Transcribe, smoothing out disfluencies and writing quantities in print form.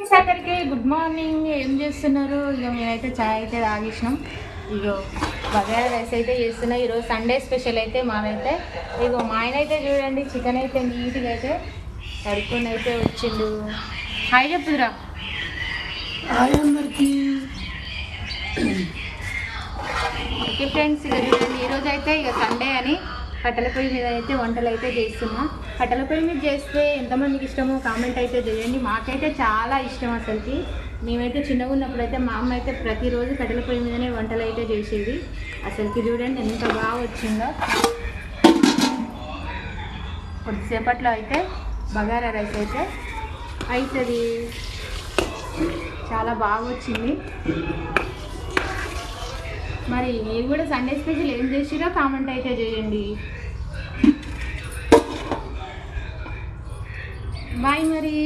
అందరికీ good morning. ఏం చేస్తున్నారు? ఇక మేమైతే చాయ్ అయితే తాగేసినాం. ఇగో బగారా రైస్ అయితే చేస్తున్నా. ఈరోజు సండే స్పెషల్ అయితే మానైతే ఇగో మా ఆయన అయితే చూడండి చికెన్ అయితే నీట్గా అయితే కడుక్కొని అయితే వచ్చిండు. హాయ్ చెప్పుదురా. హాయ్ అందరికీ. ఓకే ఫ్రెండ్స్, ఇక చూడండి ఈరోజు అయితే ఇక సండే అని కట్టెల పొయ్యి మీద అయితే వంటలు అయితే చేస్తున్నా. కట్టెల పొయ్యి మీద చేస్తే ఎంతమందికి ఇష్టమో కామెంట్ అయితే చేయండి. మాకైతే చాలా ఇష్టం. అసలుకి మేమైతే చిన్నగా ఉన్నప్పుడు అయితే మా అమ్మ అయితే ప్రతిరోజు కట్టెల పొయ్యి మీదనే వంటలు అయితే చేసేది. అసలుకి చూడండి ఎంత బాగా వచ్చిందో. కొద్దిసేపట్లో అయితే బగారా రైస్ అయితే అవుతుంది. చాలా బాగా వచ్చింది. మరి మీరు కూడా సండే స్పెషల్ ఏం చేసిరో కామెంట్ అయితే చేయండి. బాయ్ మరి.